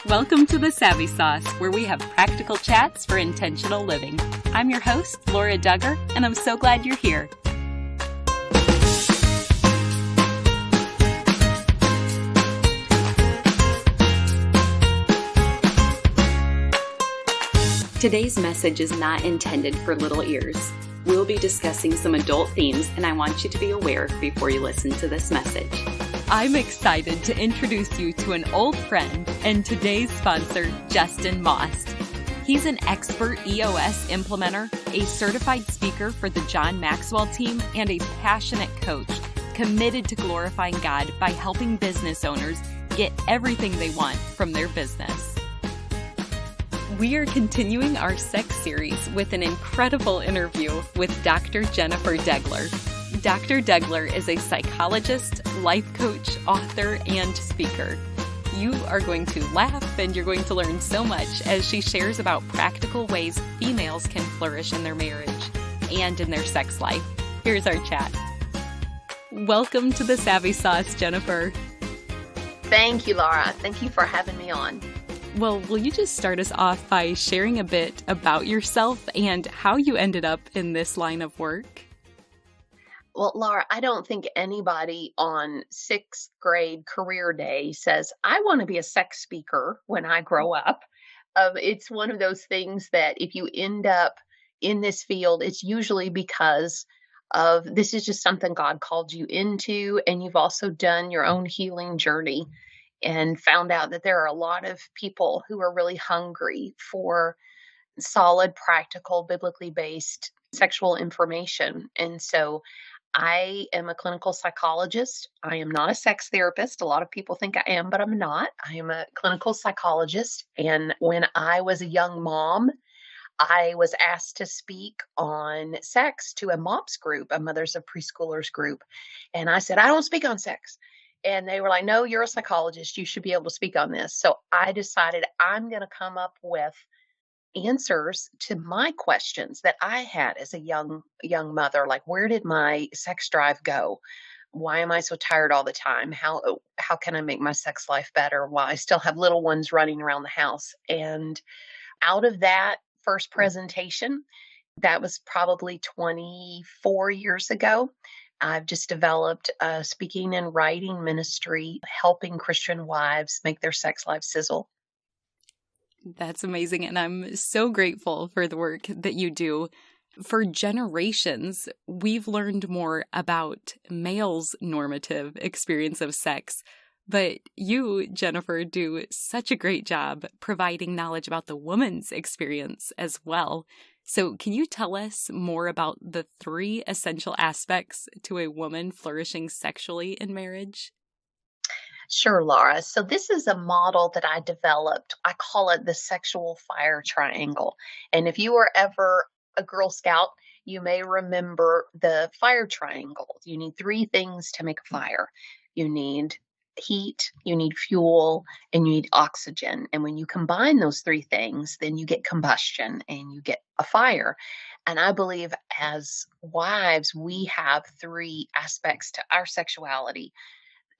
Welcome to the Savvy Sauce, where we have practical chats for intentional living. I'm your host, Laura Degler, and I'm so glad you're here. Today's message is not intended for little ears. We'll be discussing some adult themes, and I want you to be aware before you listen to this message. I'm excited to introduce you to an old friend and today's sponsor, Justin Moss. He's an expert EOS implementer, a certified speaker for the John Maxwell team, and a passionate coach committed to glorifying God by helping business owners get everything they want from their business. We are continuing our sex series with an incredible interview with Dr. Jennifer Degler. Dr. Degler is a psychologist, life coach, author, and speaker. You are going to laugh and you're going to learn so much as she shares about practical ways females can flourish in their marriage and in their sex life. Here's our chat. Welcome to the Savvy Sauce, Jennifer. Thank you, Laura. Thank you for having me on. Well, will you just start us off by sharing a bit about yourself and how you ended up in this line of work? Well, Laura, I don't think anybody on sixth grade career day says, I want to be a sex speaker when I grow up. It's one of those things that if you end up in this field, it's usually because of this is just something God called you into, and you've also done your own healing journey and found out that there are a lot of people who are really hungry for solid, practical, biblically based sexual information. And so I am a clinical psychologist. I am not a sex therapist. A lot of people think I am, but I'm not. I am a clinical psychologist. And when I was a young mom, I was asked to speak on sex to a MOPS group, a Mothers of Preschoolers group. And I said, I don't speak on sex. And they were like, no, you're a psychologist. You should be able to speak on this. So I decided I'm going to come up with answers to my questions that I had as a young mother. Like, where did my sex drive go? Why am I so tired all the time? How can I make my sex life better while I still have little ones running around the house? And out of that first presentation, that was probably 24 years ago, I've just developed a speaking and writing ministry, helping Christian wives make their sex life sizzle. That's amazing. And I'm so grateful for the work that you do. For generations, we've learned more about males' normative experience of sex. But you, Jennifer, do such a great job providing knowledge about the woman's experience as well. So can you tell us more about the 3 essential aspects to a woman flourishing sexually in marriage? Sure, Laura. So this is a model that I developed. I call it the sexual fire triangle. And if you were ever a Girl Scout, you may remember the fire triangle. You need 3 things to make a fire. You need heat, you need fuel, and you need oxygen. And when you combine those 3 things, then you get combustion and you get a fire. And I believe as wives, we have 3 aspects to our sexuality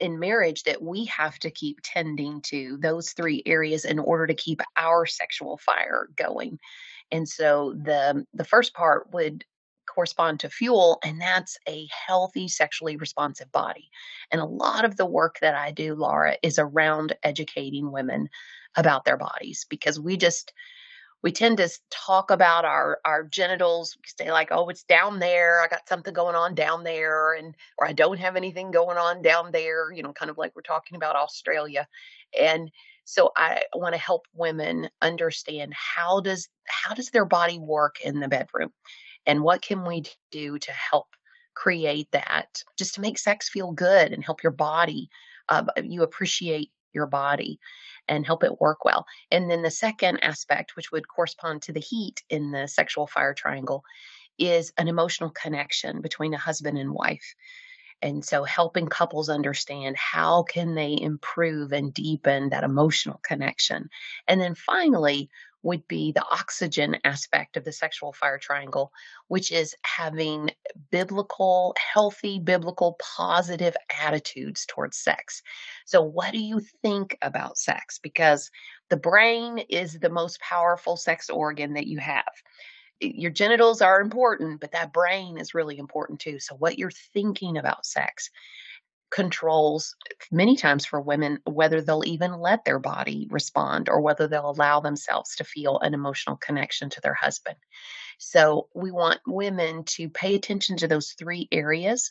in marriage that we have to keep tending to, those 3 areas, in order to keep our sexual fire going. And so the first part would correspond to fuel, and that's a healthy, sexually responsive body. And a lot of the work that I do, Laura, is around educating women about their bodies, because we tend to talk about our genitals. We say like, oh, it's down there. I got something going on down there, or I don't have anything going on down there, kind of like we're talking about Australia. And so I want to help women understand how does their body work in the bedroom, and what can we do to help create that, just to make sex feel good and help your body, you appreciate your body and help it work well. And then the second aspect, which would correspond to the heat in the sexual fire triangle, is an emotional connection between a husband and wife. And so helping couples understand how can they improve and deepen that emotional connection. And then finally would be the oxygen aspect of the sexual fire triangle, which is having biblical, healthy, biblical, positive attitudes towards sex. So, what do you think about sex? Because the brain is the most powerful sex organ that you have. Your genitals are important, but that brain is really important too. So, what you're thinking about sex controls many times for women whether they'll even let their body respond or whether they'll allow themselves to feel an emotional connection to their husband. So, we want women to pay attention to those three areas,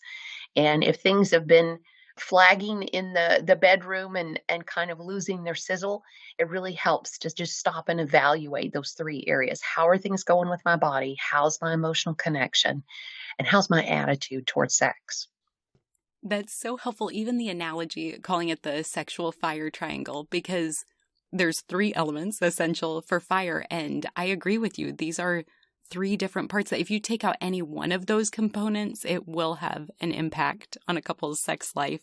and if things have been flagging in the bedroom and kind of losing their sizzle, it really helps to just stop and evaluate those three areas. How are things going with my body? How's my emotional connection? And how's my attitude towards sex? That's so helpful. Even the analogy, calling it the sexual fire triangle, because there's three elements essential for fire. And I agree with you. These are three different parts that if you take out any one of those components, it will have an impact on a couple's sex life.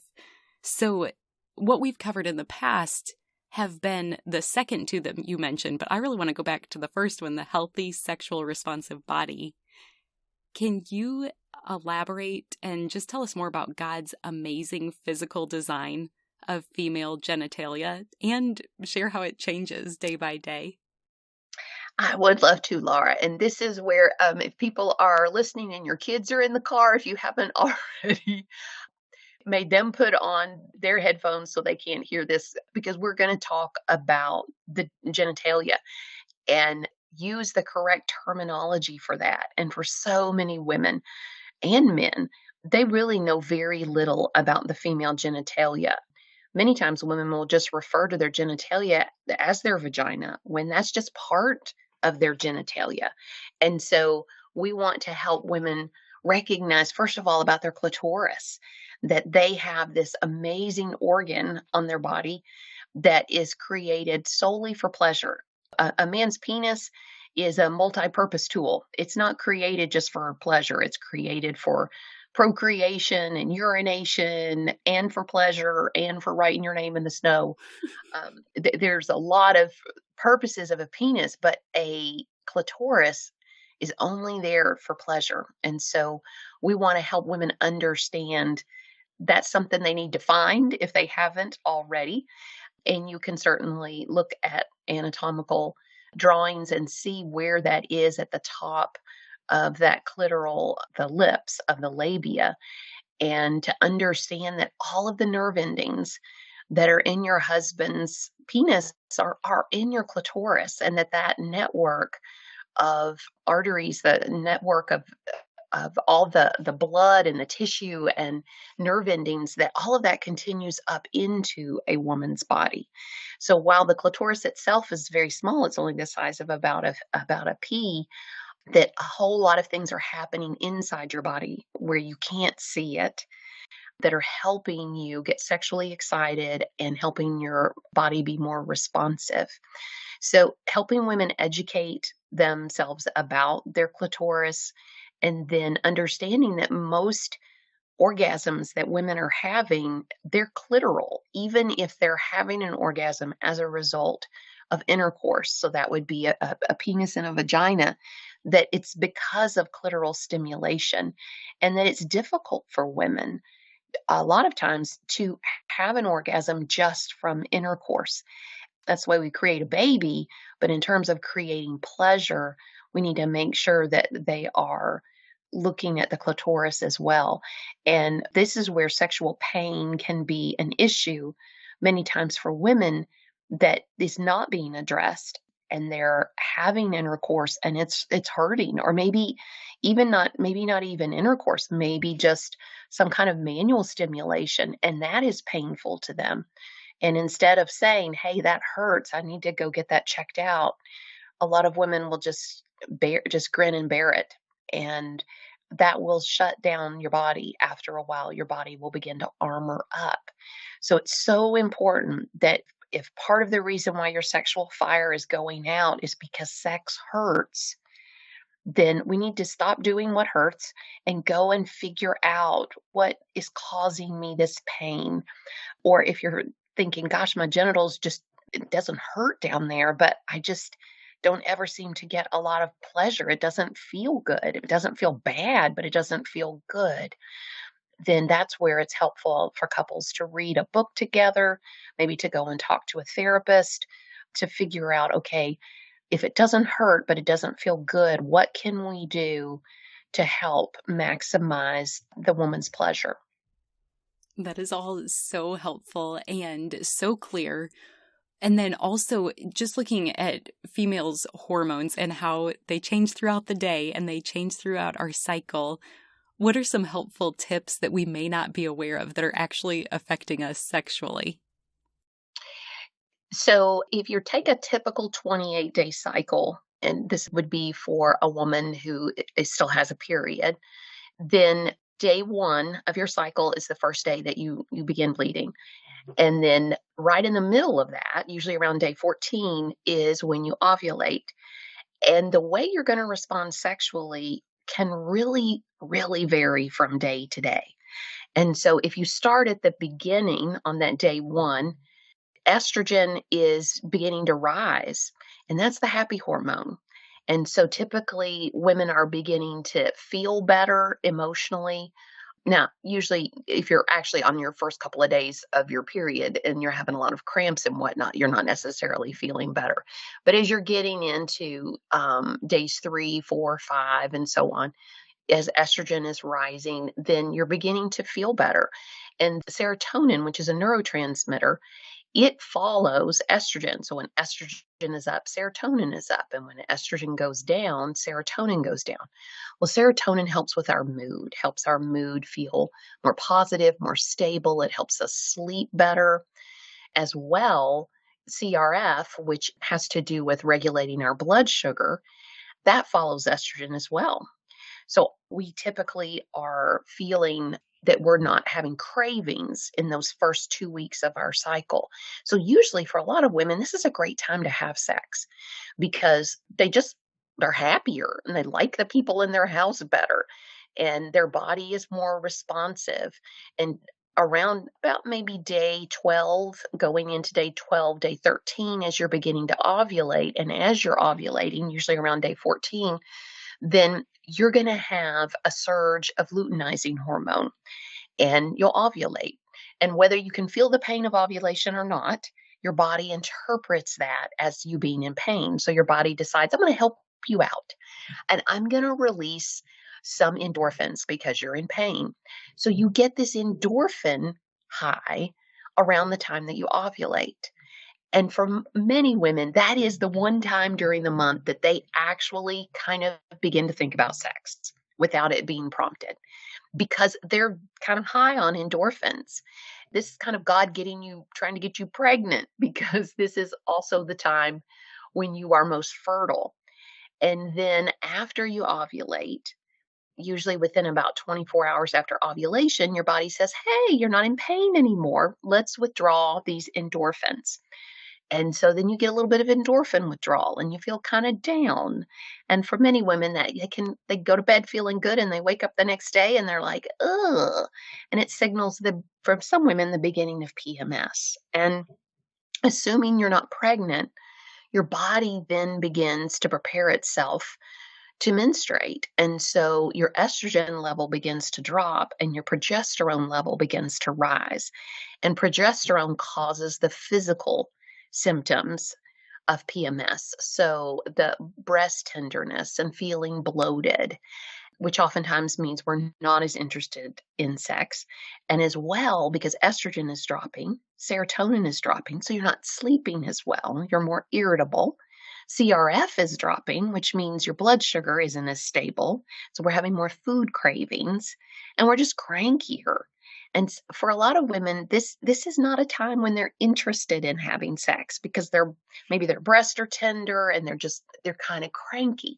So what we've covered in the past have been the second two that you mentioned, but I really want to go back to the first one, the healthy sexual responsive body. Can you elaborate and just tell us more about God's amazing physical design of female genitalia and share how it changes day by day? I would love to, Laura. And this is where, if people are listening and your kids are in the car, if you haven't already made them put on their headphones so they can't hear this, because we're going to talk about the genitalia and use the correct terminology for that. And for so many women and men, they really know very little about the female genitalia. Many times women will just refer to their genitalia as their vagina when that's just part of their genitalia. And so we want to help women recognize, first of all, about their clitoris, that they have this amazing organ on their body that is created solely for pleasure. A man's penis is a multi-purpose tool. It's not created just for pleasure. It's created for procreation and urination and for pleasure and for writing your name in the snow. There's a lot of purposes of a penis, but a clitoris is only there for pleasure. And so we want to help women understand that's something they need to find if they haven't already. And you can certainly look at anatomical drawings and see where that is at the top of that clitoral, the lips of the labia, and to understand that all of the nerve endings that are in your husband's penis are in your clitoris, and that network of arteries, the network of all the blood and the tissue and nerve endings, that all of that continues up into a woman's body. So while the clitoris itself is very small, it's only the size of about a pea, that a whole lot of things are happening inside your body where you can't see it, that are helping you get sexually excited and helping your body be more responsive. So, helping women educate themselves about their clitoris and then understanding that most orgasms that women are having, they're clitoral, even if they're having an orgasm as a result of intercourse. So, that would be a penis and a vagina, that it's because of clitoral stimulation, and that it's difficult for women a lot of times to have an orgasm just from intercourse. That's why we create a baby. But in terms of creating pleasure, we need to make sure that they are looking at the clitoris as well. And this is where sexual pain can be an issue many times for women that is not being addressed, and they're having intercourse and it's hurting, or maybe not even intercourse, maybe just some kind of manual stimulation, and that is painful to them. And instead of saying, hey, that hurts, I need to go get that checked out, a lot of women will just grin and bear it. And that will shut down your body. After a while, your body will begin to armor up. So it's so important that if part of the reason why your sexual fire is going out is because sex hurts, then we need to stop doing what hurts and go and figure out what is causing me this pain. Or if you're thinking, gosh, my genitals just, it doesn't hurt down there, but I just don't ever seem to get a lot of pleasure. It doesn't feel good. It doesn't feel bad, but it doesn't feel good. Then that's where it's helpful for couples to read a book together, maybe to go and talk to a therapist to figure out, okay, if it doesn't hurt, but it doesn't feel good, what can we do to help maximize the woman's pleasure? That is all so helpful and so clear. And then also just looking at females' hormones and how they change throughout the day and they change throughout our cycle. What are some helpful tips that we may not be aware of that are actually affecting us sexually? So, if you take a typical 28-day cycle, and this would be for a woman who still has a period, then day one of your cycle is the first day that you begin bleeding. And then right in the middle of that, usually around day 14, is when you ovulate. And the way you're going to respond sexually can really, really vary from day to day. And so if you start at the beginning on that day one, estrogen is beginning to rise, and that's the happy hormone. And so typically women are beginning to feel better emotionally. Now, usually, if you're actually on your first couple of days of your period and you're having a lot of cramps and whatnot, you're not necessarily feeling better. But as you're getting into days 3, 4, 5, and so on, as estrogen is rising, then you're beginning to feel better. And serotonin, which is a neurotransmitter, it follows estrogen. So when estrogen is up, serotonin is up. And when estrogen goes down, serotonin goes down. Well, serotonin helps with our mood, helps our mood feel more positive, more stable. It helps us sleep better as well. CRF, which has to do with regulating our blood sugar, that follows estrogen as well. So we typically are feeling that we're not having cravings in those first 2 weeks of our cycle. So usually for a lot of women, this is a great time to have sex because they're happier and they like the people in their house better and their body is more responsive. And around about maybe day 12, going into day 12, day 13, as you're beginning to ovulate, and as you're ovulating, usually around day 14, then you're going to have a surge of luteinizing hormone and you'll ovulate. And whether you can feel the pain of ovulation or not, your body interprets that as you being in pain. So your body decides, I'm going to help you out and I'm going to release some endorphins because you're in pain. So you get this endorphin high around the time that you ovulate. And for many women, that is the one time during the month that they actually kind of begin to think about sex without it being prompted because they're kind of high on endorphins. This is kind of God trying to get you pregnant because this is also the time when you are most fertile. And then after you ovulate, usually within about 24 hours after ovulation, your body says, hey, you're not in pain anymore. Let's withdraw these endorphins. And so then you get a little bit of endorphin withdrawal and you feel kind of down. And for many women that they go to bed feeling good and they wake up the next day and they're like, ugh. And it signals for some women the beginning of PMS. And assuming you're not pregnant, your body then begins to prepare itself to menstruate. And so your estrogen level begins to drop and your progesterone level begins to rise. And progesterone causes the physical symptoms of PMS. So the breast tenderness and feeling bloated, which oftentimes means we're not as interested in sex. And as well, because estrogen is dropping, serotonin is dropping, so you're not sleeping as well. You're more irritable. CRF is dropping, which means your blood sugar isn't as stable. So we're having more food cravings and we're just crankier. And for a lot of women, this is not a time when they're interested in having sex because maybe their breasts are tender and they're kind of cranky.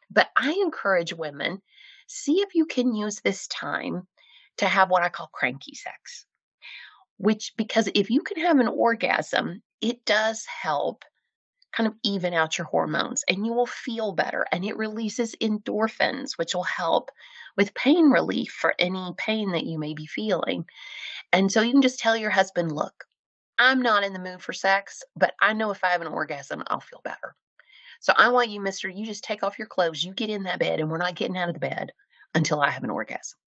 But I encourage women, see if you can use this time to have what I call cranky sex. Because if you can have an orgasm, it does help kind of even out your hormones, and you will feel better. And it releases endorphins, which will help with pain relief for any pain that you may be feeling. And so you can just tell your husband, look, I'm not in the mood for sex, but I know if I have an orgasm, I'll feel better. So I want you, mister, you just take off your clothes, you get in that bed, and we're not getting out of the bed until I have an orgasm.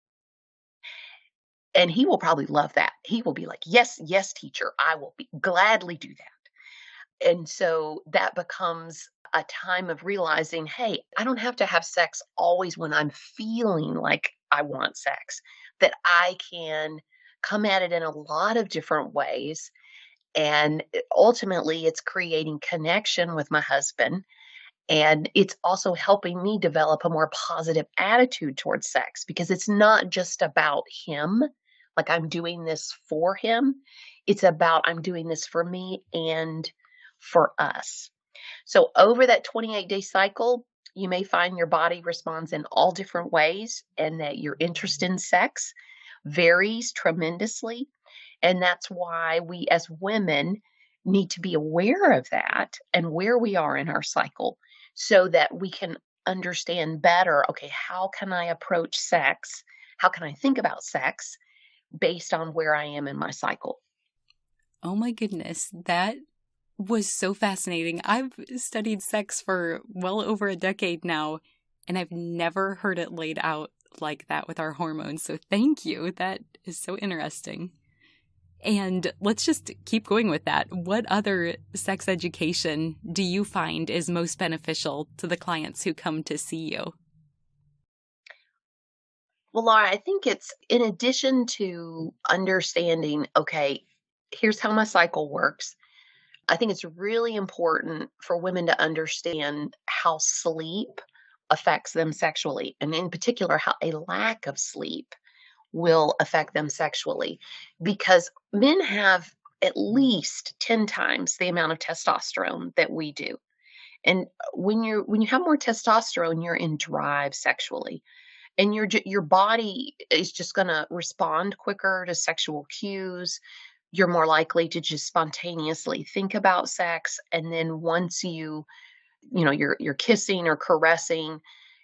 And he will probably love that. He will be like, yes, yes, teacher, I will gladly do that. And so that becomes a time of realizing, hey, I don't have to have sex always when I'm feeling like I want sex, that I can come at it in a lot of different ways. And ultimately, it's creating connection with my husband. And it's also helping me develop a more positive attitude towards sex because it's not just about him, like I'm doing this for him. It's about I'm doing this for me and for us. So over that 28-day cycle, you may find your body responds in all different ways and that your interest in sex varies tremendously. And that's why we as women need to be aware of that and where we are in our cycle so that we can understand better, okay, how can I approach sex? How can I think about sex based on where I am in my cycle? Oh my goodness, that was so fascinating. I've studied sex for well over a decade now, and I've never heard it laid out like that with our hormones. So thank you. That is so interesting. And let's just keep going with that. What other sex education do you find is most beneficial to the clients who come to see you? Well, Laura, I think it's in addition to understanding, okay, here's how my cycle works. I think it's really important for women to understand how sleep affects them sexually, and in particular, how a lack of sleep will affect them sexually. Because men have at least 10 times the amount of testosterone that we do. And when you have more testosterone, you're in drive sexually. And your body is just going to respond quicker to sexual cues. You're more likely to just spontaneously think about sex, and then once you're kissing or caressing,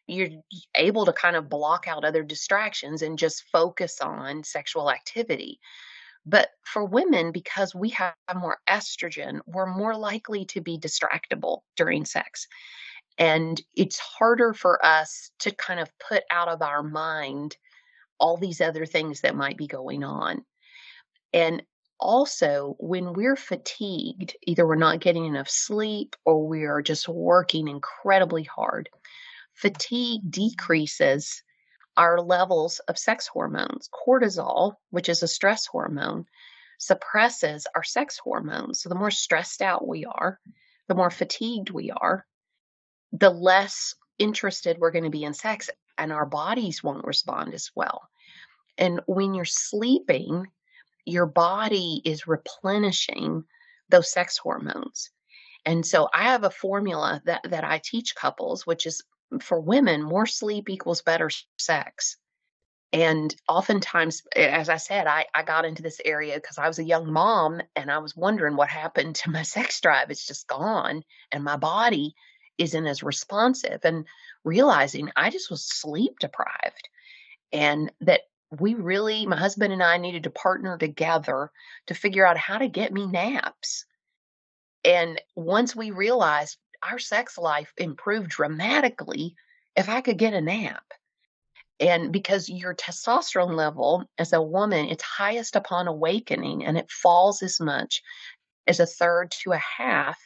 you're able to kind of block out other distractions and just focus on sexual activity. But for women, because we have more estrogen, we're more likely to be distractible during sex. And it's harder for us to kind of put out of our mind all these other things that might be going on. And also, when we're fatigued, either we're not getting enough sleep or we are just working incredibly hard, fatigue decreases our levels of sex hormones. Cortisol, which is a stress hormone, suppresses our sex hormones. So the more stressed out we are, the more fatigued we are, the less interested we're going to be in sex, and our bodies won't respond as well. And when you're sleeping, your body is replenishing those sex hormones. And so I have a formula that I teach couples, which is for women, more sleep equals better sex. And oftentimes, as I said, I got into this area because I was a young mom and I was wondering what happened to my sex drive. It's just gone. And my body isn't as responsive, and realizing I just was sleep deprived, and that my husband and I needed to partner together to figure out how to get me naps. And once we realized our sex life improved dramatically if I could get a nap. And because your testosterone level as a woman, it's highest upon awakening, and it falls as much as a third to a half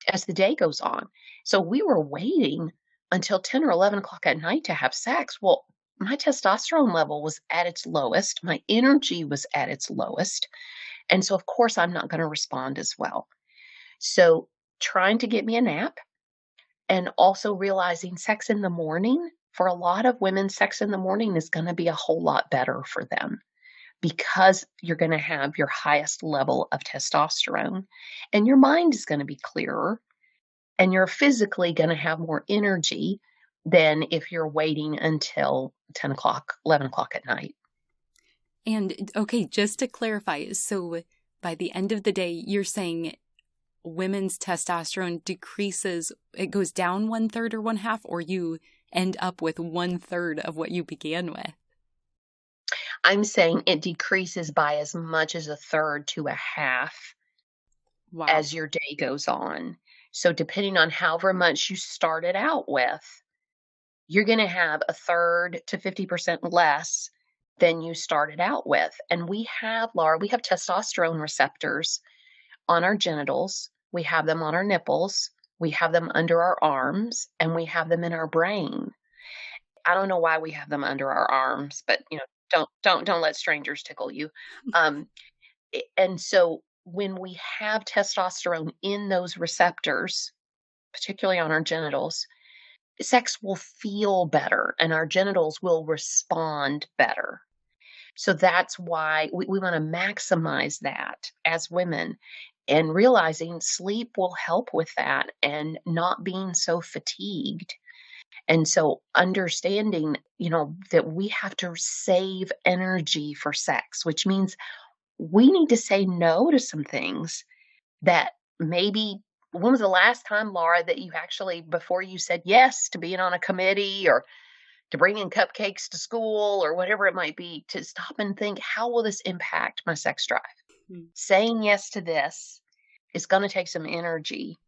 as the day goes on. So we were waiting until 10 or 11 o'clock at night to have sex. Well, my testosterone level was at its lowest. My energy was at its lowest. And so, of course, I'm not going to respond as well. So trying to get me a nap, and also realizing sex in the morning, for a lot of women, sex in the morning is going to be a whole lot better for them because you're going to have your highest level of testosterone and your mind is going to be clearer and you're physically going to have more energy than if you're waiting until 10 o'clock, 11 o'clock at night. And okay, just to clarify, so by the end of the day, you're saying women's testosterone decreases, it goes down 1/3 or 1/2, or you end up with 1/3 of what you began with? I'm saying it decreases by as much as 1/3 to 1/2 Wow. as your day goes on. So depending on however much you started out with, you're going to have 1/3 to 50% less than you started out with. And we have, Laura, we have testosterone receptors on our genitals. We have them on our nipples. We have them under our arms, and we have them in our brain. I don't know why we have them under our arms, but don't let strangers tickle you. Um, and so when we have testosterone in those receptors, particularly on our genitals, sex will feel better and our genitals will respond better. So that's why we want to maximize that as women, and realizing sleep will help with that and not being so fatigued. And so understanding, that we have to save energy for sex, which means we need to say no to some things that maybe. When was the last time, Laura, that you actually, before you said yes to being on a committee or to bring in cupcakes to school or whatever it might be, to stop and think, how will this impact my sex drive? Mm. Saying yes to this is going to take some energy,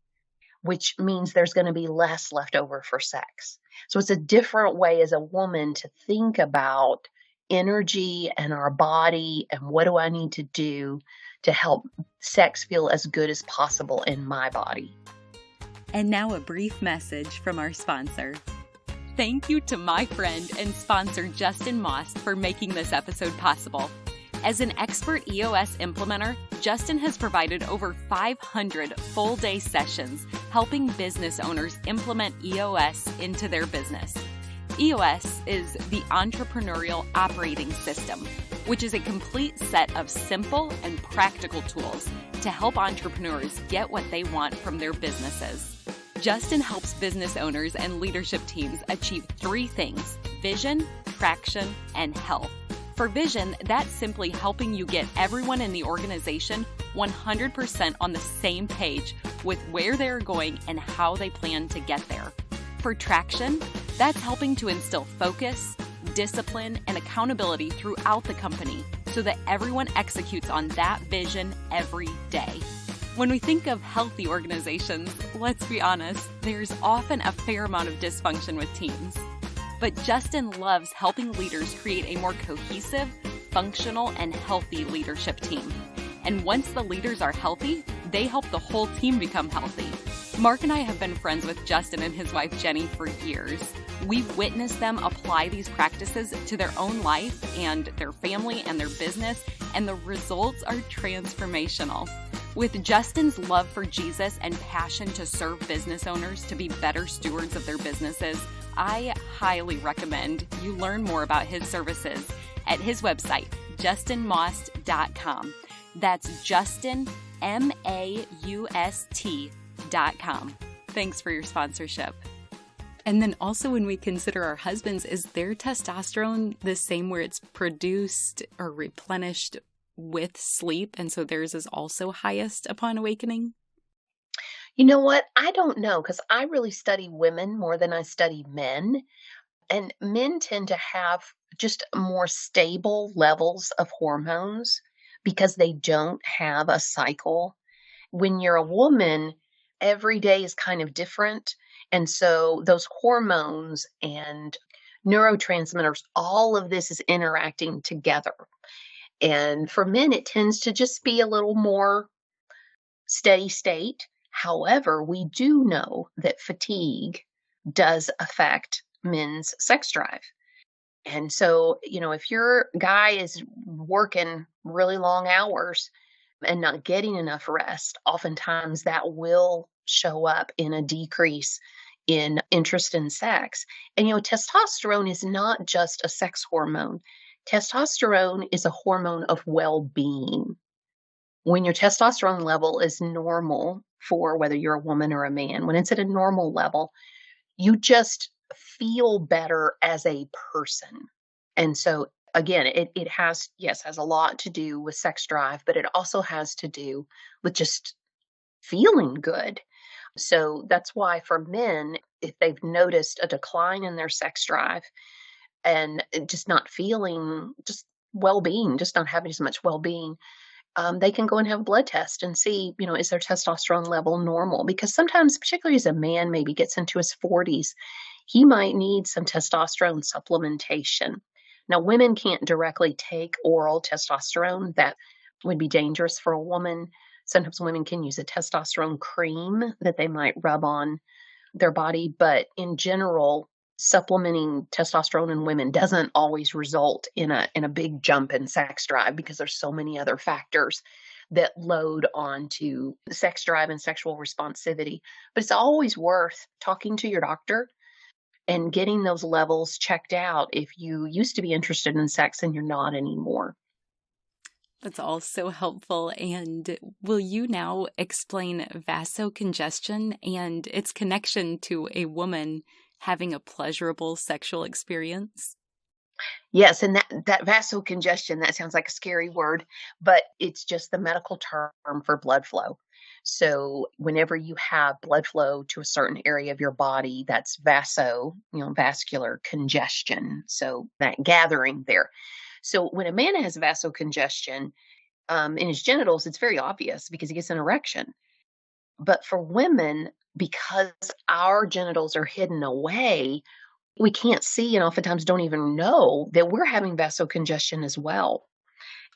which means there's going to be less left over for sex. So it's a different way as a woman to think about energy and our body and what do I need to do to help sex feel as good as possible in my body. And now a brief message from our sponsor. Thank you to my friend and sponsor Justin Moss for making this episode possible. As an expert EOS implementer, Justin has provided over 500 full-day sessions helping business owners implement EOS into their business. EOS is the Entrepreneurial Operating System, which is a complete set of simple and practical tools to help entrepreneurs get what they want from their businesses. Justin helps business owners and leadership teams achieve 3 things: vision, traction, and health. For vision, that's simply helping you get everyone in the organization 100% on the same page with where they're going and how they plan to get there. For traction, that's helping to instill focus, discipline, and accountability throughout the company so that everyone executes on that vision every day. When we think of healthy organizations, let's be honest, there's often a fair amount of dysfunction with teams. But Justin loves helping leaders create a more cohesive, functional, and healthy leadership team. And once the leaders are healthy, they help the whole team become healthy. Mark and I have been friends with Justin and his wife Jenny for years. We've witnessed them apply these practices to their own life and their family and their business, and the results are transformational. With Justin's love for Jesus and passion to serve business owners to be better stewards of their businesses, I highly recommend you learn more about his services at his website, justinmost.com. That's Justin, MAUST.com. Thanks for your sponsorship. And then also when we consider our husbands, is their testosterone the same where it's produced or replenished with sleep, and so theirs is also highest upon awakening? You know what? I don't know, because I really study women more than I study men. And men tend to have just more stable levels of hormones because they don't have a cycle. When you're a woman, every day is kind of different. And so those hormones and neurotransmitters, all of this is interacting together. And for men, it tends to just be a little more steady state. However, we do know that fatigue does affect men's sex drive. And so, if your guy is working really long hours and not getting enough rest, oftentimes that will show up in a decrease in interest in sex. And, testosterone is not just a sex hormone. Testosterone is a hormone of well-being. When your testosterone level is normal for whether you're a woman or a man, when it's at a normal level, you just feel better as a person. And so again, it has a lot to do with sex drive, but it also has to do with just feeling good. So that's why for men, if they've noticed a decline in their sex drive and just not feeling just well-being, just not having as much well-being, they can go and have a blood test and see, is their testosterone level normal? Because sometimes, particularly as a man maybe gets into his 40s, he might need some testosterone supplementation. Now, women can't directly take oral testosterone. That would be dangerous for a woman. Sometimes women can use a testosterone cream that they might rub on their body, but in general, supplementing testosterone in women doesn't always result in a big jump in sex drive because there's so many other factors that load onto sex drive and sexual responsivity. But it's always worth talking to your doctor and getting those levels checked out if you used to be interested in sex and you're not anymore. That's all so helpful. And will you now explain vasocongestion and its connection to a woman having a pleasurable sexual experience? Yes, and that vasocongestion, that sounds like a scary word, but it's just the medical term for blood flow. So whenever you have blood flow to a certain area of your body, that's vascular congestion. So that gathering there. So when a man has vasocongestion in his genitals, it's very obvious because he gets an erection. But for women, because our genitals are hidden away, we can't see and oftentimes don't even know that we're having vasocongestion as well.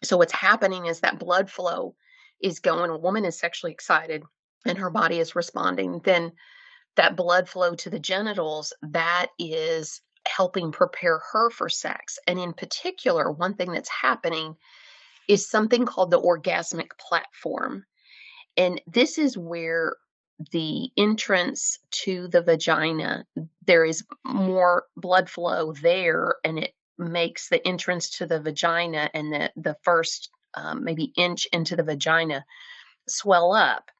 So what's happening is that blood flow is going, a woman is sexually excited and her body is responding, then that blood flow to the genitals, that is helping prepare her for sex. And in particular, one thing that's happening is something called the orgasmic platform. And this is where the entrance to the vagina, there is more blood flow there, and it makes the entrance to the vagina and the first maybe inch into the vagina swell up.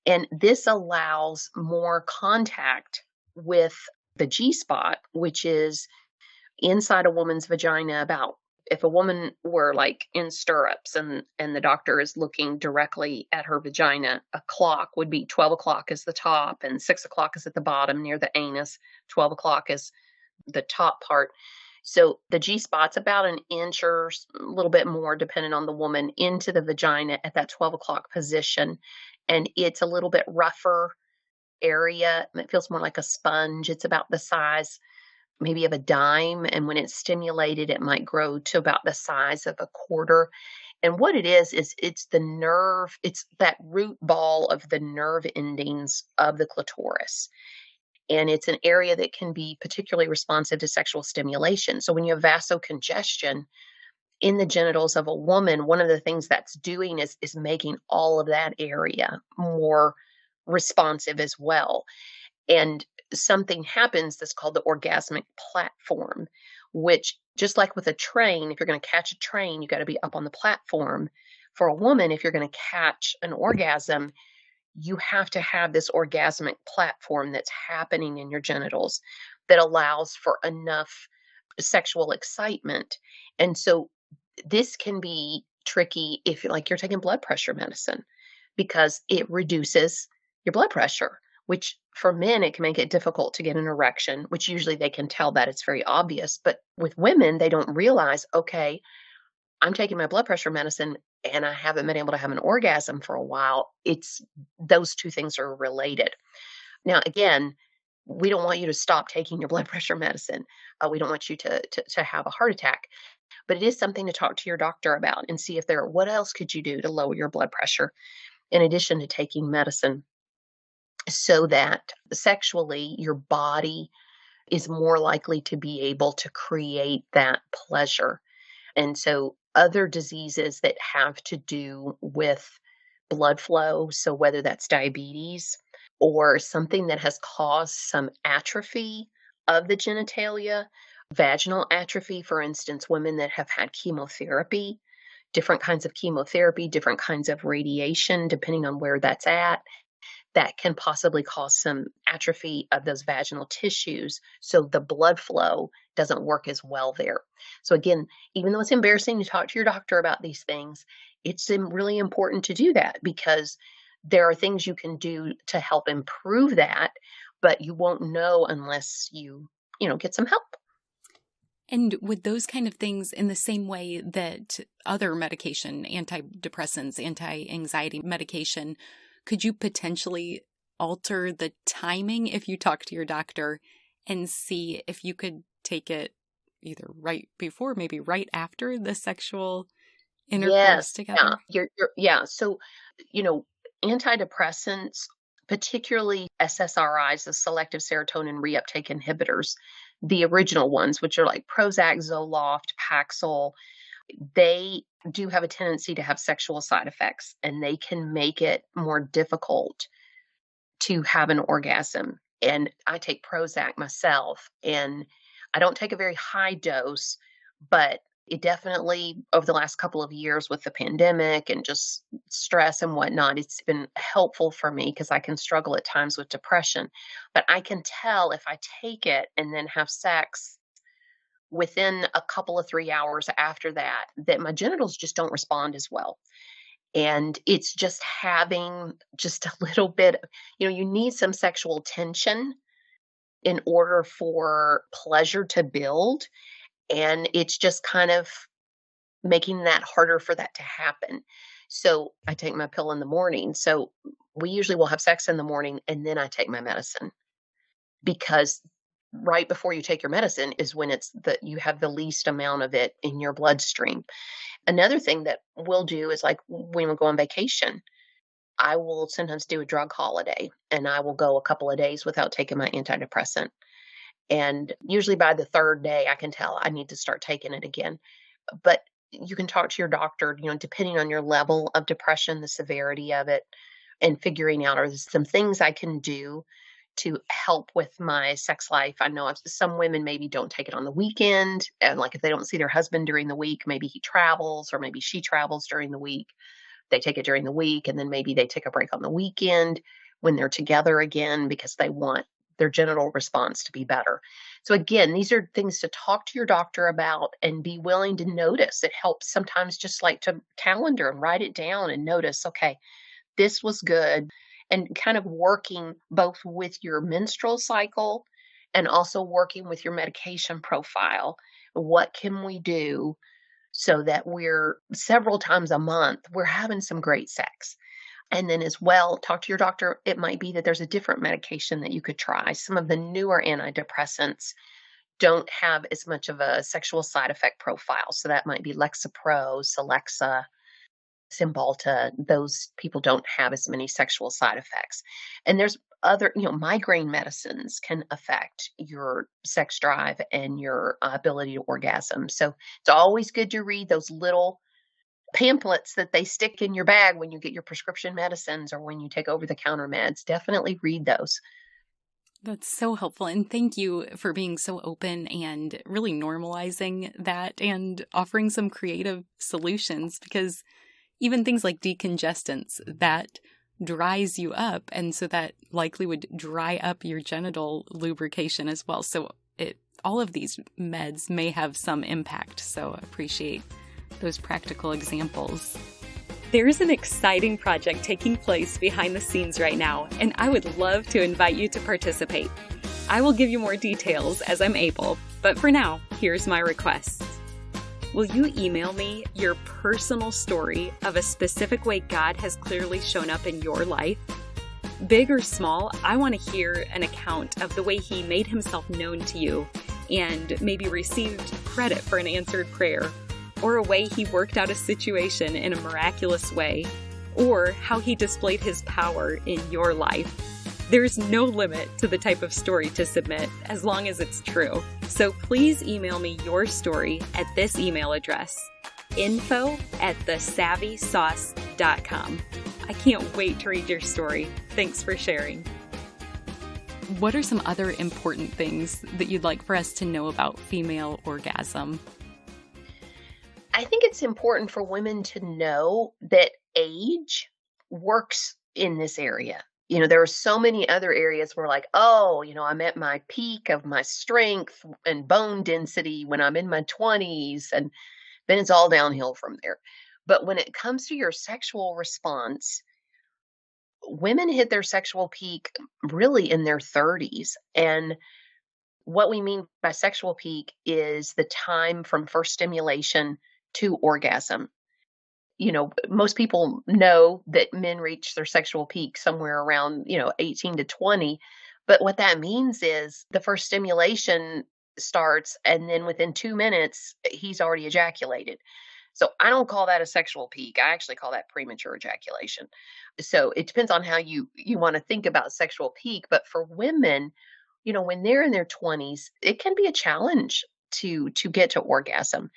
And this allows more contact with the G spot, which is inside a woman's vagina. About, if a woman were like in stirrups and the doctor is looking directly at her vagina, a clock would be 12 o'clock is the top and 6 o'clock is at the bottom near the anus. 12 o'clock is the top part. So the G spot's about an inch or a little bit more, depending on the woman, into the vagina at that 12 o'clock position. And it's a little bit rougher area. It feels more like a sponge. It's about the size maybe of a dime. And when it's stimulated, it might grow to about the size of a quarter. And what it is it's the nerve, it's that root ball of the nerve endings of the clitoris. And it's an area that can be particularly responsive to sexual stimulation. So when you have vasocongestion in the genitals of a woman, one of the things that's doing is making all of that area more responsive as well. And something happens that's called the orgasmic platform, which, just like with a train, if you're going to catch a train, you got to be up on the platform. For a woman, if you're going to catch an orgasm, you have to have this orgasmic platform that's happening in your genitals that allows for enough sexual excitement. And so this can be tricky if you're taking blood pressure medicine, because it reduces your blood pressure, which for men, it can make it difficult to get an erection, which usually they can tell that it's very obvious. But with women, they don't realize, okay, I'm taking my blood pressure medicine and I haven't been able to have an orgasm for a while. It's those two things are related. Now, again, we don't want you to stop taking your blood pressure medicine. We don't want you to have a heart attack, but it is something to talk to your doctor about and see if what else could you do to lower your blood pressure in addition to taking medicine, so that sexually your body is more likely to be able to create that pleasure. And so other diseases that have to do with blood flow, so whether that's diabetes or something that has caused some atrophy of the genitalia, vaginal atrophy, for instance, women that have had chemotherapy, different kinds of chemotherapy, different kinds of radiation, depending on where that's at, that can possibly cause some atrophy of those vaginal tissues. So the blood flow doesn't work as well there. So again, even though it's embarrassing to talk to your doctor about these things, it's really important to do that, because there are things you can do to help improve that, but you won't know unless you get some help. And with those kind of things, in the same way that other medication, antidepressants, anti-anxiety medication, could you potentially alter the timing if you talk to your doctor and see if you could take it either right before, maybe right after the sexual intercourse Yes. Yeah. together? Yeah. So, you know, antidepressants, particularly SSRIs, the selective serotonin reuptake inhibitors, the original ones, which are like Prozac, Zoloft, Paxil, they do have a tendency to have sexual side effects, and they can make it more difficult to have an orgasm. And I take Prozac myself, and I don't take a very high dose, but it definitely, over the last couple of years with the pandemic and just stress and whatnot, it's been helpful for me because I can struggle at times with depression. But I can tell if I take it and then have sex within a couple of 3 hours after that, that my genitals just don't respond as well. And it's just having just a little bit, you need some sexual tension in order for pleasure to build. And it's just kind of making that harder for that to happen. So I take my pill in the morning. So we usually will have sex in the morning and then I take my medicine, because right before you take your medicine is when you have the least amount of it in your bloodstream. Another thing that we'll do is, like, when we go on vacation, I will sometimes do a drug holiday and I will go a couple of days without taking my antidepressant. And usually by the third day, I can tell I need to start taking it again. But you can talk to your doctor, depending on your level of depression, the severity of it, and figuring out, are there some things I can do to help with my sex life. I know some women maybe don't take it on the weekend. And like if they don't see their husband during the week, maybe he travels or maybe she travels during the week. They take it during the week and then maybe they take a break on the weekend when they're together again because they want their genital response to be better. So again, these are things to talk to your doctor about and be willing to notice. It helps sometimes just like to calendar and write it down and notice, okay, this was good. And kind of working both with your menstrual cycle and also working with your medication profile. What can we do so that we're several times a month, we're having some great sex? And then as well, talk to your doctor. It might be that there's a different medication that you could try. Some of the newer antidepressants don't have as much of a sexual side effect profile. So that might be Lexapro, Celexa, Cymbalta. Those people don't have as many sexual side effects. And there's other, migraine medicines can affect your sex drive and your ability to orgasm. So it's always good to read those little pamphlets that they stick in your bag when you get your prescription medicines or when you take over the counter meds. Definitely read those. That's so helpful. And thank you for being so open and really normalizing that and offering some creative solutions, because even things like decongestants, that dries you up. And so that likely would dry up your genital lubrication as well. So all of these meds may have some impact. So I appreciate those practical examples. There's an exciting project taking place behind the scenes right now, and I would love to invite you to participate. I will give you more details as I'm able, but for now, here's my request. Will you email me your personal story of a specific way God has clearly shown up in your life? Big or small, I want to hear an account of the way He made Himself known to you and maybe received credit for an answered prayer, or a way He worked out a situation in a miraculous way, or how He displayed His power in your life. There's no limit to the type of story to submit, as long as it's true. So please email me your story at this email address, info@thesavvysauce.com. I can't wait to read your story. Thanks for sharing. What are some other important things that you'd like for us to know about female orgasm? I think it's important for women to know that age works in this area. There are so many other areas where I'm at my peak of my strength and bone density when I'm in my 20s, and then it's all downhill from there. But when it comes to your sexual response, women hit their sexual peak really in their 30s. And what we mean by sexual peak is the time from first stimulation to orgasm. Most people know that men reach their sexual peak somewhere around, 18 to 20. But what that means is the first stimulation starts, and then within 2 minutes, he's already ejaculated. So I don't call that a sexual peak. I actually call that premature ejaculation. So it depends on how you want to think about sexual peak. But for women, when they're in their 20s, it can be a challenge to get to orgasm.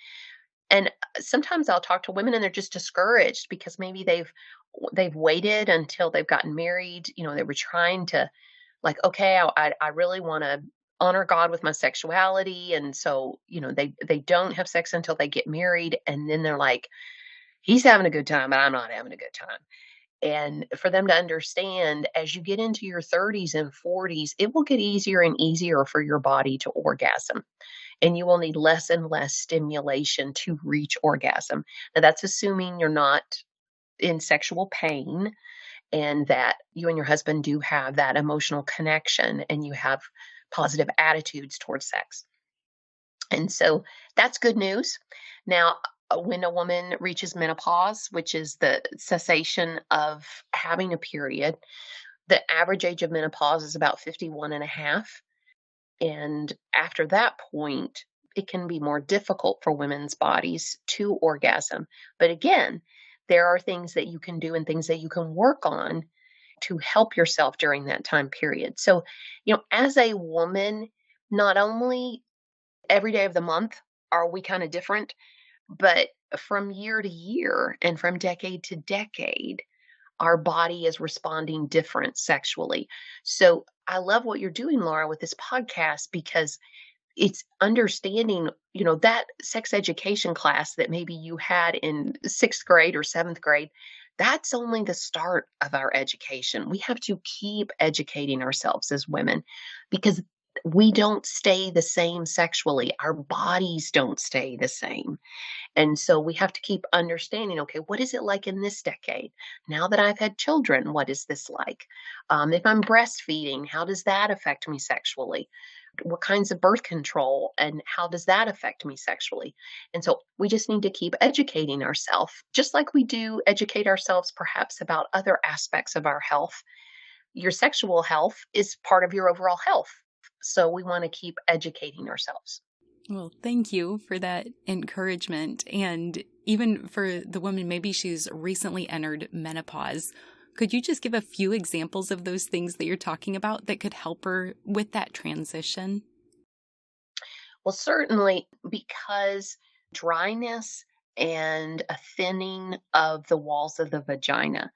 And sometimes I'll talk to women and they're just discouraged because maybe they've waited until they've gotten married. They were trying to, like, okay, I really want to honor God with my sexuality, and so they don't have sex until they get married, and then they're like, he's having a good time, but I'm not having a good time. And for them to understand, as you get into your 30s and 40s, it will get easier and easier for your body to orgasm, and you will need less and less stimulation to reach orgasm. Now, that's assuming you're not in sexual pain and that you and your husband do have that emotional connection and you have positive attitudes towards sex. And so that's good news. Now, when a woman reaches menopause, which is the cessation of having a period, the average age of menopause is about 51 and a half. And after that point, it can be more difficult for women's bodies to orgasm. But again, there are things that you can do and things that you can work on to help yourself during that time period. So, as a woman, not only every day of the month are we kind of different, but from year to year and from decade to decade, our body is responding different sexually. So I love what you're doing, Laura, with this podcast because it's understanding, that sex education class that maybe you had in sixth grade or seventh grade. That's only the start of our education. We have to keep educating ourselves as women because we don't stay the same sexually. Our bodies don't stay the same. And so we have to keep understanding, okay, what is it like in this decade? Now that I've had children, what is this like? If I'm breastfeeding, how does that affect me sexually? What kinds of birth control and how does that affect me sexually? And so we just need to keep educating ourselves, just like we do educate ourselves perhaps about other aspects of our health. Your sexual health is part of your overall health. So we want to keep educating ourselves. Well, thank you for that encouragement. And even for the woman, maybe she's recently entered menopause. Could you just give a few examples of those things that you're talking about that could help her with that transition? Well, certainly, because dryness and a thinning of the walls of the vagina,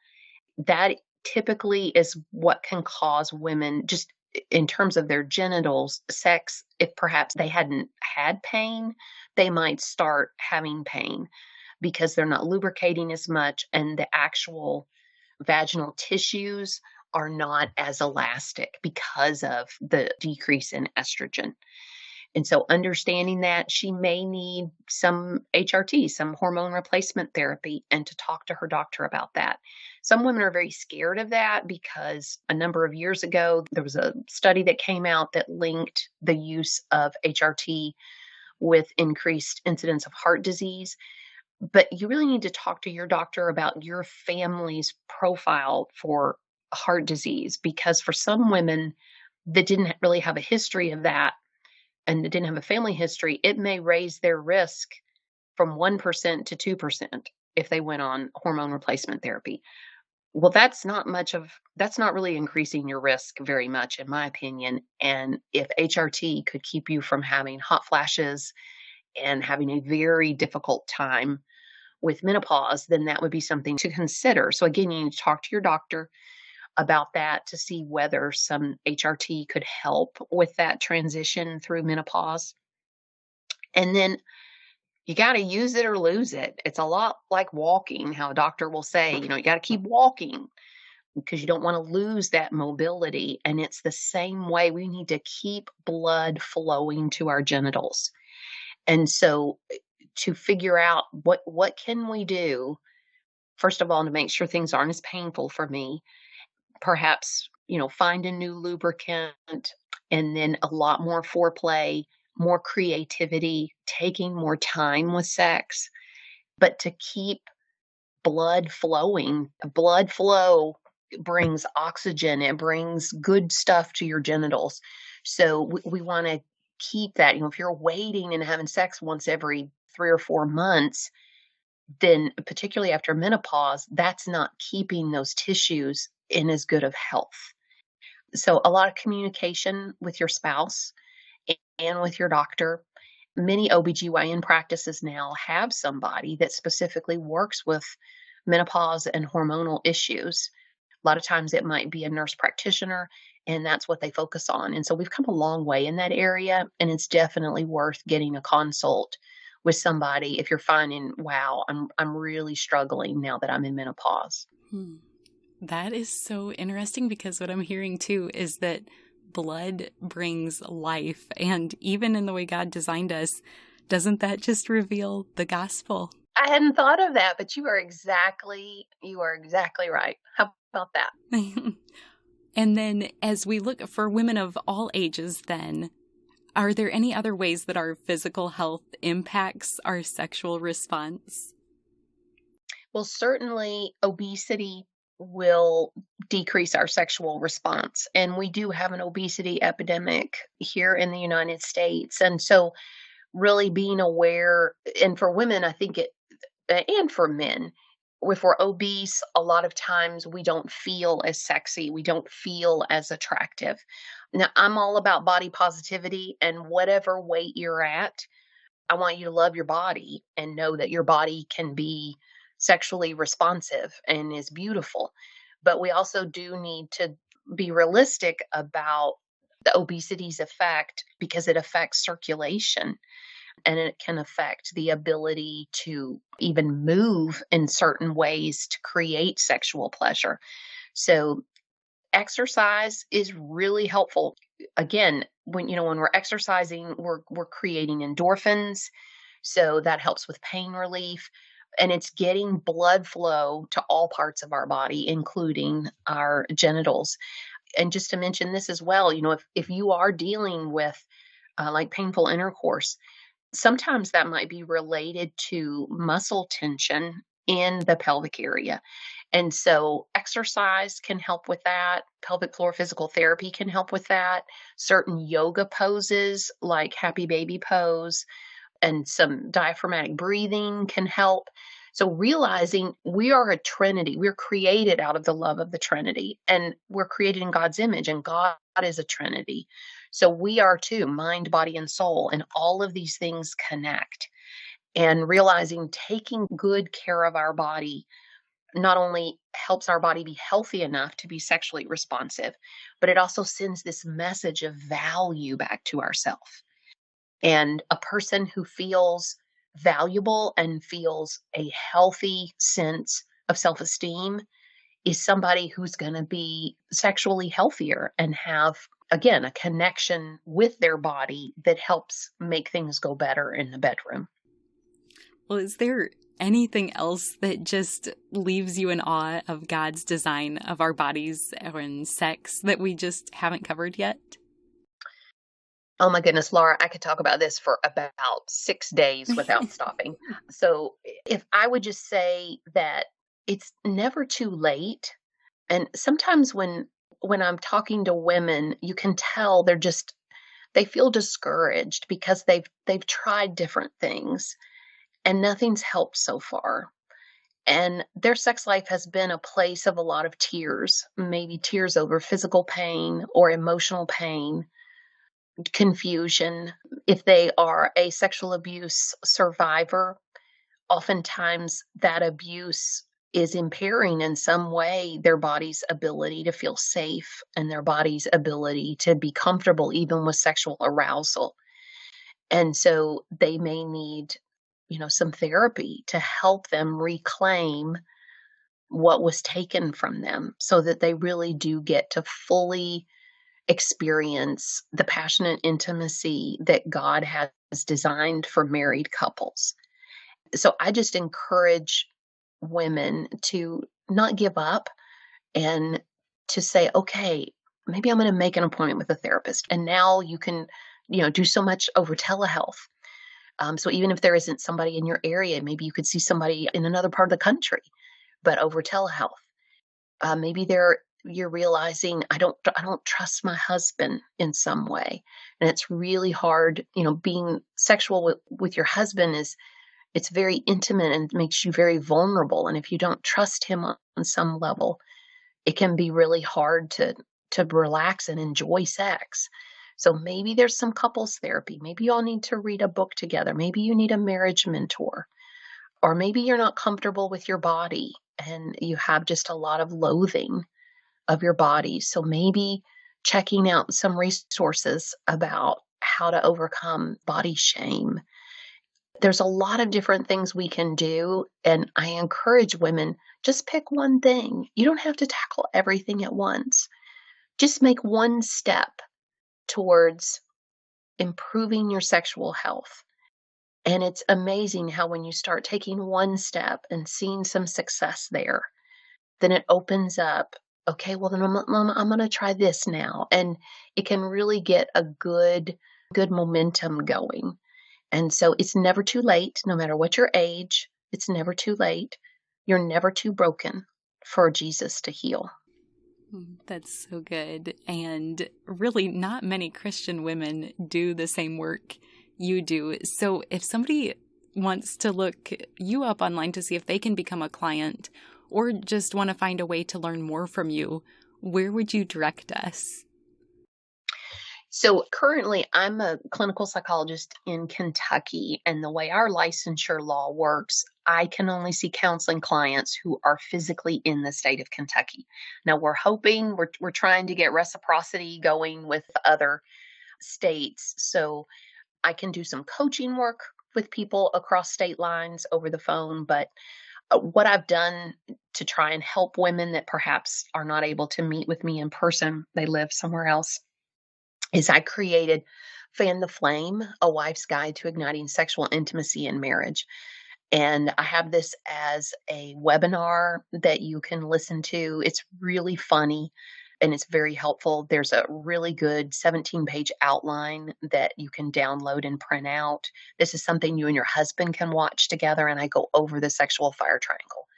that typically is what can cause women, just in terms of their genitals, sex, if perhaps they hadn't had pain, they might start having pain because they're not lubricating as much and the actual vaginal tissues are not as elastic because of the decrease in estrogen. And so understanding that, she may need some HRT, some hormone replacement therapy, and to talk to her doctor about that. Some women are very scared of that because a number of years ago, there was a study that came out that linked the use of HRT with increased incidence of heart disease. But you really need to talk to your doctor about your family's profile for heart disease, because for some women that didn't really have a history of that, and that didn't have a family history, it may raise their risk from 1% to 2% if they went on hormone replacement therapy. Well, that's not really increasing your risk very much, in my opinion. And if HRT could keep you from having hot flashes and having a very difficult time with menopause, then that would be something to consider. So again, you need to talk to your doctor about that to see whether some HRT could help with that transition through menopause. And then you got to use it or lose it. It's a lot like walking, how a doctor will say, you got to keep walking because you don't want to lose that mobility. And it's the same way. We need to keep blood flowing to our genitals. And so to figure out what can we do, first of all, to make sure things aren't as painful for me, perhaps, find a new lubricant, and then a lot more foreplay, more creativity, taking more time with sex, but to keep blood flowing. Blood flow brings oxygen, it brings good stuff to your genitals. So we want to keep that. If you're waiting and having sex once every 3 or 4 months, then particularly after menopause, that's not keeping those tissues in as good of health. So a lot of communication with your spouse and with your doctor. Many OBGYN practices now have somebody that specifically works with menopause and hormonal issues. A lot of times it might be a nurse practitioner, and that's what they focus on. And so we've come a long way in that area, and it's definitely worth getting a consult with somebody if you're finding, wow, I'm really struggling now that I'm in menopause. That is so interesting, because what I'm hearing too is that blood brings life. And even in the way God designed us, doesn't that just reveal the gospel? I hadn't thought of that, but you are exactly right. How about that? And then as we look for women of all ages, then, are there any other ways that our physical health impacts our sexual response? Well, certainly obesity will decrease our sexual response. And we do have an obesity epidemic here in the United States. And so really being aware, and for women, I think and for men, if we're obese, a lot of times we don't feel as sexy. We don't feel as attractive. Now, I'm all about body positivity, and whatever weight you're at, I want you to love your body and know that your body can be sexually responsive and is beautiful. But we also do need to be realistic about the obesity's effect, because it affects circulation and it can affect the ability to even move in certain ways to create sexual pleasure. So exercise is really helpful. Again, when we're exercising, we're creating endorphins, so that helps with pain relief, and it's getting blood flow to all parts of our body, including our genitals. And just to mention this as well, if you are dealing with like painful intercourse, sometimes that might be related to muscle tension in the pelvic area. And so exercise can help with that. Pelvic floor physical therapy can help with that. Certain yoga poses like happy baby pose and some diaphragmatic breathing can help. So realizing we are a Trinity, we're created out of the love of the Trinity, and we're created in God's image, and God is a Trinity. So we are too, mind, body, and soul, and all of these things connect. And realizing taking good care of our body not only helps our body be healthy enough to be sexually responsive, but it also sends this message of value back to ourselves. And a person who feels valuable and feels a healthy sense of self-esteem is somebody who's going to be sexually healthier and have, again, a connection with their body that helps make things go better in the bedroom. Well, is there anything else that just leaves you in awe of God's design of our bodies and sex that we just haven't covered yet? Oh my goodness, Laura, I could talk about this for about 6 days without stopping. So if I would just say that it's never too late. And sometimes when I'm talking to women, you can tell they feel discouraged because they've tried different things and nothing's helped so far. And their sex life has been a place of a lot of tears, maybe tears over physical pain or emotional pain, confusion. If they are a sexual abuse survivor, oftentimes that abuse is impairing in some way their body's ability to feel safe and their body's ability to be comfortable even with sexual arousal. And so they may need, some therapy to help them reclaim what was taken from them so that they really do get to fully experience the passionate intimacy that God has designed for married couples. So I just encourage women to not give up and to say, okay, maybe I'm going to make an appointment with a therapist. And now you can, do so much over telehealth. So even if there isn't somebody in your area, maybe you could see somebody in another part of the country, but over telehealth. Maybe you're realizing I don't trust my husband in some way, and it's really hard. Being sexual with your husband it's very intimate and makes you very vulnerable. And if you don't trust him on some level, it can be really hard to relax and enjoy sex. So maybe there's some couples therapy. Maybe you all need to read a book together. Maybe you need a marriage mentor. Or maybe you're not comfortable with your body and you have just a lot of loathing of your body. So maybe checking out some resources about how to overcome body shame. There's a lot of different things we can do. And I encourage women, just pick one thing. You don't have to tackle everything at once. Just make one step towards improving your sexual health. And it's amazing how when you start taking one step and seeing some success there, then it opens up, okay, well, then I'm going to try this now. And it can really get a good momentum going. And so it's never too late, no matter what your age, it's never too late. You're never too broken for Jesus to heal. That's so good. And really, not many Christian women do the same work you do. So if somebody wants to look you up online to see if they can become a client or just want to find a way to learn more from you, where would you direct us? So currently, I'm a clinical psychologist in Kentucky, and the way our licensure law works, I can only see counseling clients who are physically in the state of Kentucky. Now, we're trying to get reciprocity going with other states, so I can do some coaching work with people across state lines over the phone. But what I've done to try and help women that perhaps are not able to meet with me in person, they live somewhere else, is I created Fan the Flame, a wife's guide to igniting sexual intimacy in marriage. And I have this as a webinar that you can listen to. It's really funny and it's very helpful. There's a really good 17-page outline that you can download and print out. This is something you and your husband can watch together, and I go over the sexual fire triangle.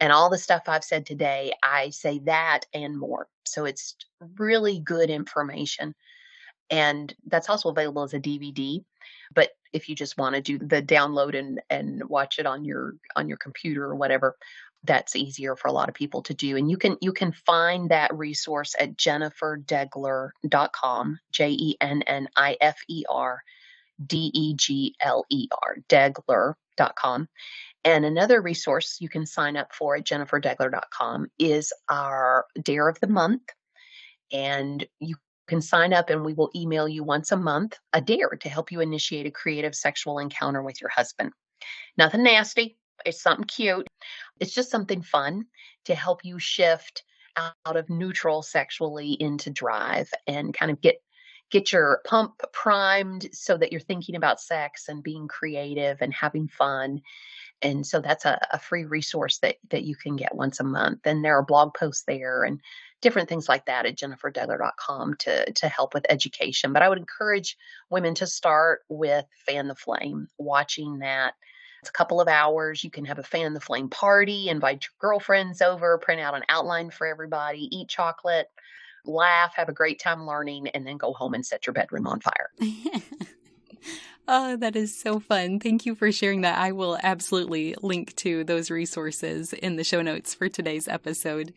And all the stuff I've said today, I say that and more. So it's really good information. And that's also available as a DVD. But if you just want to do the download and watch it on your computer or whatever, that's easier for a lot of people to do. And you can find that resource at jenniferdegler.com, JENNIFER Degler.com. And another resource you can sign up for at jenniferdegler.com is our Dare of the Month. And you can sign up and we will email you once a month a dare to help you initiate a creative sexual encounter with your husband. Nothing nasty. It's something cute. It's just something fun to help you shift out of neutral sexually into drive and kind of get your pump primed so that you're thinking about sex and being creative and having fun. And so that's a free resource that you can get once a month. And there are blog posts there and different things like that at jenniferdegler.com to help with education. But I would encourage women to start with Fan the Flame, watching that. It's a couple of hours. You can have a Fan the Flame party, invite your girlfriends over, print out an outline for everybody, eat chocolate, laugh, have a great time learning, and then go home and set your bedroom on fire. Oh, that is so fun. Thank you for sharing that. I will absolutely link to those resources in the show notes for today's episode.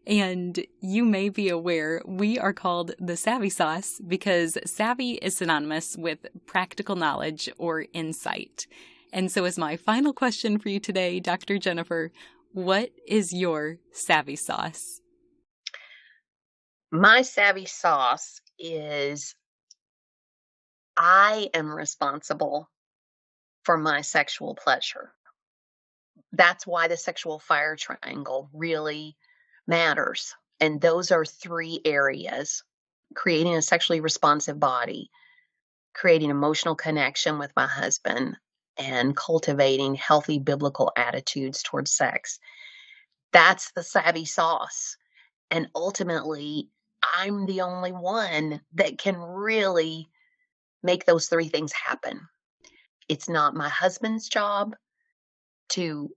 And you may be aware, we are called the Savvy Sauce because savvy is synonymous with practical knowledge or insight. And so as my final question for you today, Dr. Jennifer, what is your Savvy Sauce? My Savvy Sauce is I am responsible for my sexual pleasure. That's why the sexual fire triangle really matters. And those are 3 areas: creating a sexually responsive body, creating emotional connection with my husband, and cultivating healthy biblical attitudes towards sex. That's the Savvy Sauce. And ultimately, I'm the only one that can really make those three things happen. It's not my husband's job to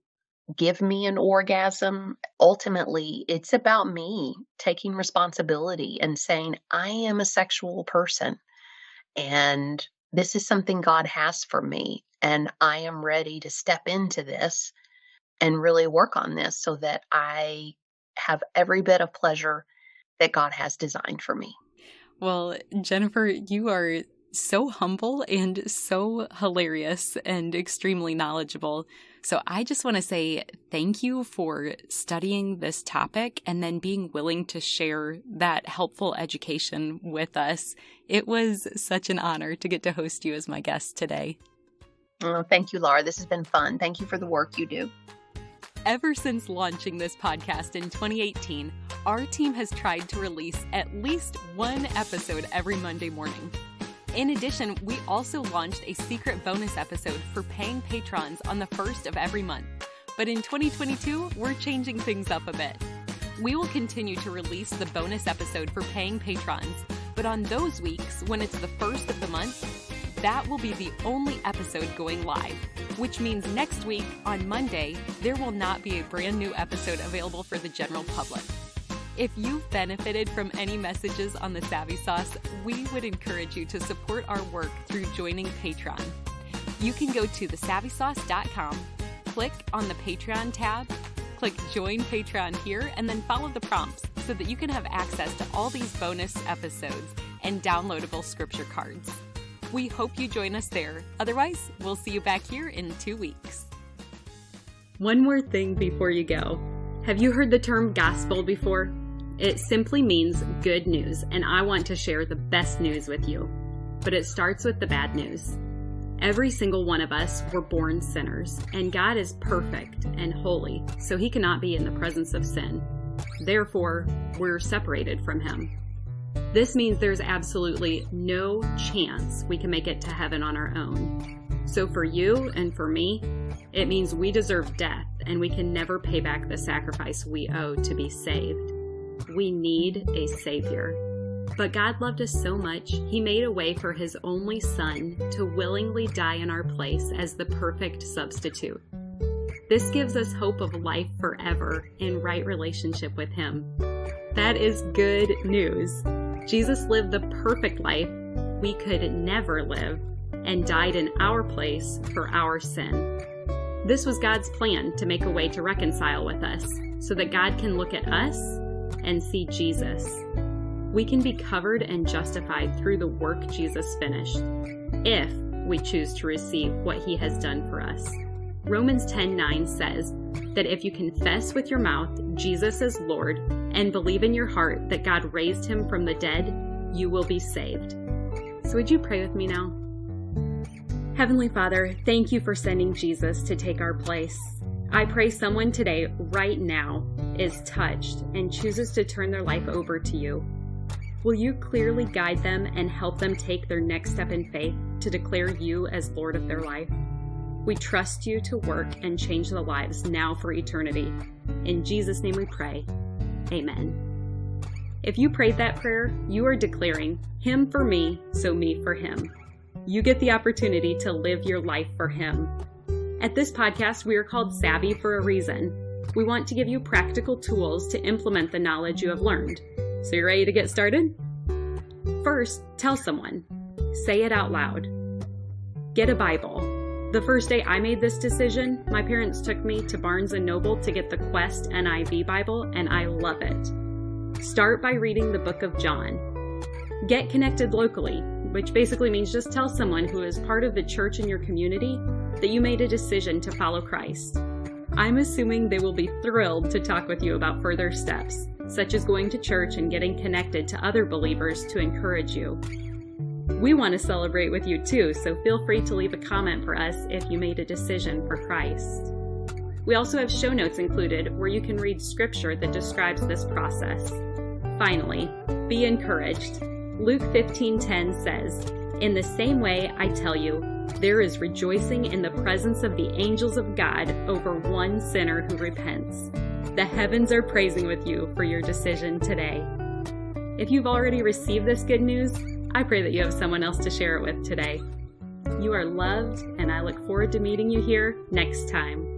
give me an orgasm. Ultimately, it's about me taking responsibility and saying, I am a sexual person and this is something God has for me. And I am ready to step into this and really work on this so that I have every bit of pleasure that God has designed for me. Well, Jennifer, you are so humble and so hilarious and extremely knowledgeable. So I just want to say thank you for studying this topic and then being willing to share that helpful education with us. It was such an honor to get to host you as my guest today. Oh, thank you, Laura. This has been fun. Thank you for the work you do. Ever since launching this podcast in 2018, our team has tried to release at least one episode every Monday morning. In addition, we also launched a secret bonus episode for paying patrons on the first of every month. But in 2022, we're changing things up a bit. We will continue to release the bonus episode for paying patrons, but on those weeks, when it's the first of the month, that will be the only episode going live, which means next week on Monday, there will not be a brand new episode available for the general public. If you've benefited from any messages on the Savvy Sauce, we would encourage you to support our work through joining Patreon. You can go to thesavvysauce.com, click on the Patreon tab, click Join Patreon here, and then follow the prompts so that you can have access to all these bonus episodes and downloadable scripture cards. We hope you join us there. Otherwise, we'll see you back here in 2 weeks. One more thing before you go. Have you heard the term gospel before? It simply means good news, and I want to share the best news with you. But it starts with the bad news. Every single one of us were born sinners, and God is perfect and holy, so he cannot be in the presence of sin. Therefore, we're separated from him. This means there's absolutely no chance we can make it to heaven on our own. So for you and for me, it means we deserve death and we can never pay back the sacrifice we owe to be saved. We need a Savior. But God loved us so much, he made a way for his only Son to willingly die in our place as the perfect substitute. This gives us hope of life forever in right relationship with him. That is good news. Jesus lived the perfect life we could never live and died in our place for our sin. This was God's plan to make a way to reconcile with us so that God can look at us and see Jesus. We can be covered and justified through the work Jesus finished if we choose to receive what he has done for us. Romans 10:9 says that if you confess with your mouth Jesus is Lord and believe in your heart that God raised him from the dead, you will be saved. So would you pray with me now? Heavenly Father, thank you for sending Jesus to take our place. I pray someone today, right now, is touched and chooses to turn their life over to you. Will you clearly guide them and help them take their next step in faith to declare you as Lord of their life? We trust you to work and change the lives now for eternity. In Jesus' name we pray. Amen. If you prayed that prayer, you are declaring, him for me, so me for him. You get the opportunity to live your life for him. At this podcast, we are called Savvy for a reason. We want to give you practical tools to implement the knowledge you have learned. So you ready to get started? First, tell someone. Say it out loud. Get a Bible. The first day I made this decision, my parents took me to Barnes & Noble to get the Quest NIV Bible, and I love it. Start by reading the book of John. Get connected locally, which basically means just tell someone who is part of the church in your community that you made a decision to follow Christ. I'm assuming they will be thrilled to talk with you about further steps, such as going to church and getting connected to other believers to encourage you. We want to celebrate with you too, so feel free to leave a comment for us if you made a decision for Christ. We also have show notes included where you can read scripture that describes this process. Finally, be encouraged. Luke 15:10 says, "In the same way I tell you, there is rejoicing in the presence of the angels of God over one sinner who repents." The heavens are praising with you for your decision today. If you've already received this good news, I pray that you have someone else to share it with today. You are loved, and I look forward to meeting you here next time.